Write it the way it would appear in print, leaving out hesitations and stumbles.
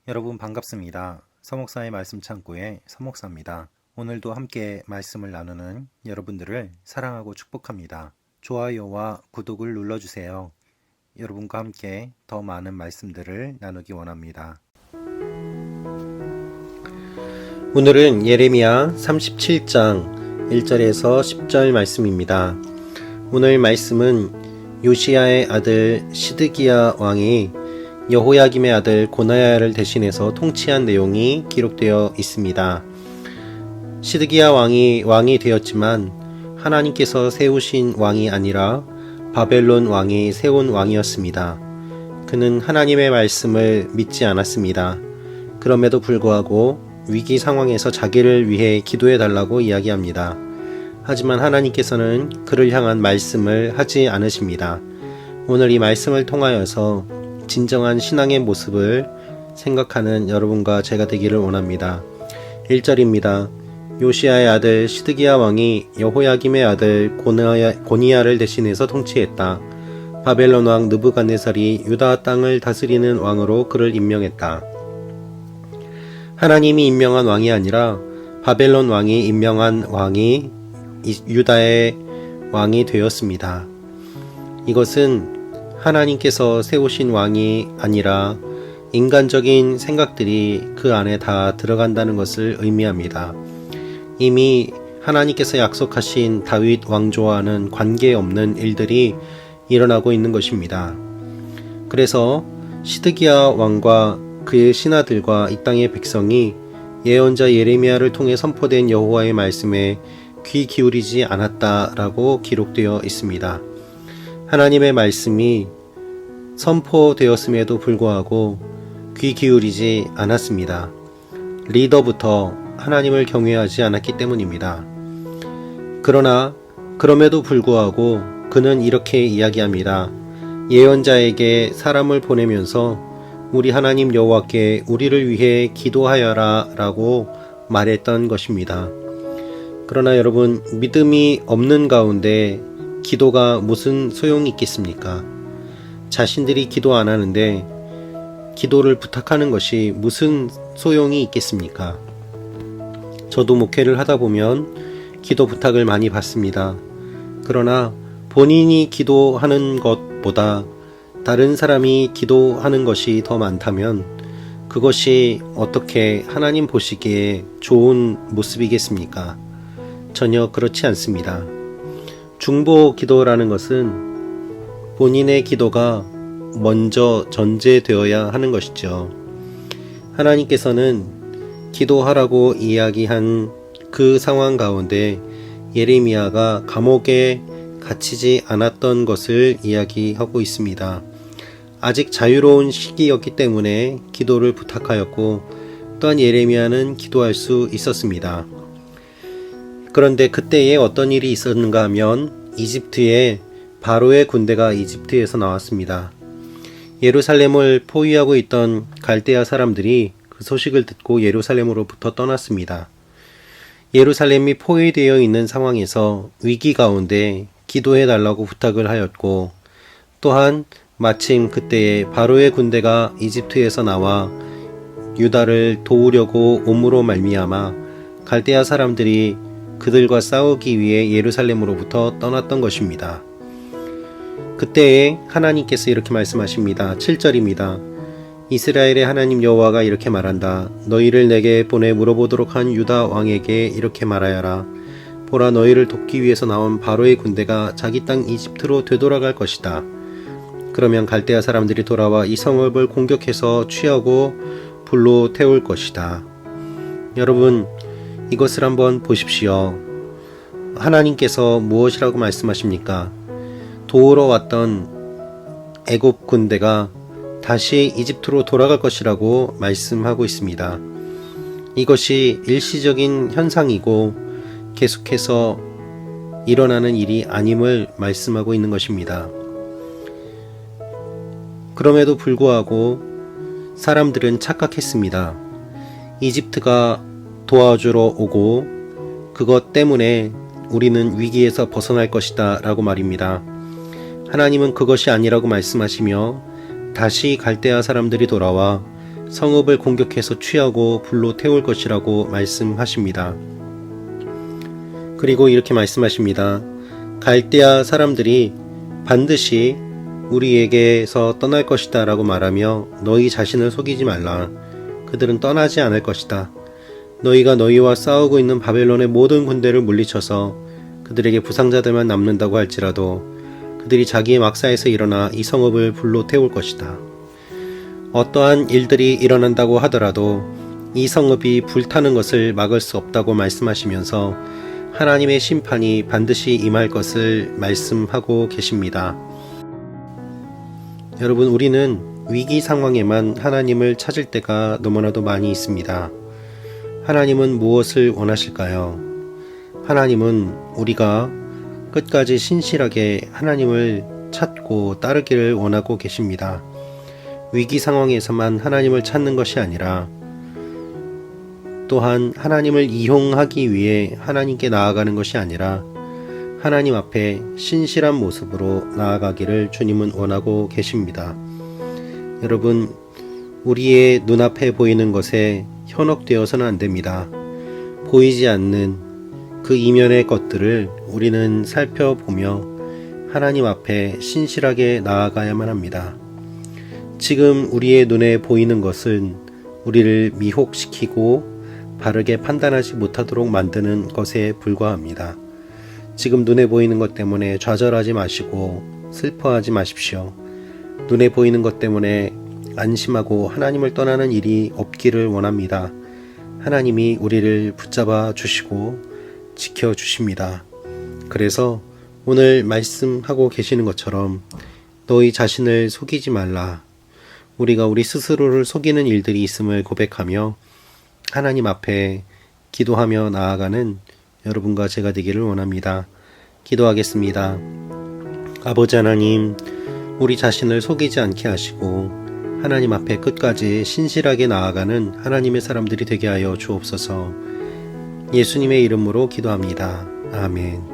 여러분 반갑습니다. 서목사의 말씀 창고의 서목사입니다. 오늘도 함께 말씀을 나누는 여러분들을 사랑하고 축복합니다. 좋아요와 구독을 눌러주세요. 여러분과 함께 더 많은 말씀들을 나누기 원합니다. 오늘은 예레미야 37장 1절에서 10절 말씀입니다. 오늘 말씀은 요시야의 아들 시드기야 왕이 여호야김의 아들 고나야를 대신해서 통치한 내용이 기록되어 있습니다. 시드기야 왕이 되었지만 하나님께서 세우신 왕이 아니라 바벨론 왕이 세운 왕이었습니다. 그는 하나님의 말씀을 믿지 않았습니다. 그럼에도 불구하고 위기 상황에서 자기를 위해 기도해 달라고 이야기합니다. 하지만 하나님께서는 그를 향한 말씀을 하지 않으십니다. 오늘 이 말씀을 통하여서 진정한 신앙의 모습을 생각하는 여러분과 제가 되기를 원합니다. 1절입니다. 요시야의 아들 시드기야 왕이 여호야김의 아들 고니야를 대신해서 통치했다. 바벨론 왕 느부갓네살이 유다 땅을 다스리는 왕으로 그를 임명했다. 하나님이 임명한 왕이 아니라 바벨론 왕이 임명한 왕이 유다의 왕이 되었습니다. 이것은 하나님께서 세우신 왕이 아니라 인간적인 생각들이 그 안에 다 들어간다는 것을 의미합니다. 이미 하나님께서 약속하신 다윗 왕조와는 관계없는 일들이 일어나고 있는 것입니다. 그래서 시드기야 왕과 그의 신하들과 이 땅의 백성이 예언자 예레미야를 통해 선포된 여호와의 말씀에 귀 기울이지 않았다라고 기록되어 있습니다. 하나님의 말씀이 선포되었음에도 불구하고 귀 기울이지 않았습니다. 리더부터 하나님을 경외하지 않았기 때문입니다. 그럼에도 불구하고 그는 이렇게 이야기합니다. 예언자에게 사람을 보내면서 우리 하나님 여호와께 우리를 위해 기도하여라 라고 말했던 것입니다. 그러나 여러분, 믿음이 없는 가운데 기도가 무슨 소용이 있겠습니까? 자신들이 기도 안 하는데 기도를 부탁하는 것이 무슨 소용이 있겠습니까? 저도 목회를 하다 보면 기도 부탁을 많이 받습니다. 그러나 본인이 기도하는 것보다 다른 사람이 기도하는 것이 더 많다면 그것이 어떻게 하나님 보시기에 좋은 모습이겠습니까? 전혀 그렇지 않습니다. 중보 기도라는 것은 본인의 기도가 먼저 전제되어야 하는 것이죠. 하나님께서는 기도하라고 이야기한 그 상황 가운데 예레미야가 감옥에 갇히지 않았던 것을 이야기하고 있습니다. 아직 자유로운 시기였기 때문에 기도를 부탁하였고 또한 예레미야는 기도할 수 있었습니다. 그런데 그때에 어떤 일이 있었는가 하면 이집트에 바로의 군대가 이집트에서 나왔습니다. 예루살렘을 포위하고 있던 갈대아 사람들이 그 소식을 듣고 예루살렘으로부터 떠났습니다. 예루살렘이 포위되어 있는 상황에서 위기 가운데 기도해 달라고 부탁을 하였고 또한 마침 그때에 바로의 군대가 이집트에서 나와 유다를 도우려고 옴으로 말미암아 갈대아 사람들이 그들과 싸우기 위해 예루살렘으로부터 떠났던 것입니다. 그때에 하나님께서 이렇게 말씀하십니다. 7절입니다. 이스라엘의 하나님 여호와가 이렇게 말한다. 너희를 내게 보내 물어보도록 한 유다 왕에게 이렇게 말하여라. 보라, 너희를 돕기 위해서 나온 바로의 군대가 자기 땅 이집트로 되돌아갈 것이다. 그러면 갈대아 사람들이 돌아와 이 성읍을 공격해서 취하고 불로 태울 것이다. 여러분, 이것을 한번 보십시오. 하나님께서 무엇이라고 말씀하십니까? 도우러 왔던 애굽 군대가 다시 이집트로 돌아갈 것이라고 말씀하고 있습니다. 이것이 일시적인 현상이고 계속해서 일어나는 일이 아님을 말씀하고 있는 것입니다. 그럼에도 불구하고 사람들은 착각했습니다. 이집트가 도와주러 오고 그것 때문에 우리는 위기에서 벗어날 것이다 라고 말입니다. 하나님은 그것이 아니라고 말씀하시며 다시 갈대아 사람들이 돌아와 성읍을 공격해서 취하고 불로 태울 것이라고 말씀하십니다. 그리고 이렇게 말씀하십니다. 갈대아 사람들이 반드시 우리에게서 떠날 것이다 라고 말하며 너희 자신을 속이지 말라. 그들은 떠나지 않을 것이다. 너희가 너희와 싸우고 있는 바벨론의 모든 군대를 물리쳐서 그들에게 부상자들만 남는다고 할지라도 그들이 자기의 막사에서 일어나 이 성읍을 불로 태울 것이다. 어떠한 일들이 일어난다고 하더라도 이 성읍이 불타는 것을 막을 수 없다고 말씀하시면서 하나님의 심판이 반드시 임할 것을 말씀하고 계십니다. 여러분, 우리는 위기 상황에만 하나님을 찾을 때가 너무나도 많이 있습니다. 하나님은 무엇을 원하실까요? 하나님은 우리가 끝까지 신실하게 하나님을 찾고 따르기를 원하고 계십니다. 위기 상황에서만 하나님을 찾는 것이 아니라 또한 하나님을 이용하기 위해 하나님께 나아가는 것이 아니라 하나님 앞에 신실한 모습으로 나아가기를 주님은 원하고 계십니다. 여러분, 우리의 눈앞에 보이는 것에 현혹되어서는 안 됩니다. 보이지 않는 그 이면의 것들을 우리는 살펴보며 하나님 앞에 신실하게 나아가야만 합니다. 지금 우리의 눈에 보이는 것은 우리를 미혹시키고 바르게 판단하지 못하도록 만드는 것에 불과합니다. 지금 눈에 보이는 것 때문에 좌절하지 마시고 슬퍼하지 마십시오. 눈에 보이는 것 때문에 안심하고 하나님을 떠나는 일이 없기를 원합니다. 하나님이 우리를 붙잡아 주시고 지켜 주십니다. 그래서 오늘 말씀하고 계시는 것처럼 너희 자신을 속이지 말라. 우리가 우리 스스로를 속이는 일들이 있음을 고백하며 하나님 앞에 기도하며 나아가는 여러분과 제가 되기를 원합니다. 기도하겠습니다. 아버지 하나님, 우리 자신을 속이지 않게 하시고 하나님 앞에 끝까지 신실하게 나아가는 하나님의 사람들이 되게 하여 주옵소서. 예수님의 이름으로 기도합니다. 아멘.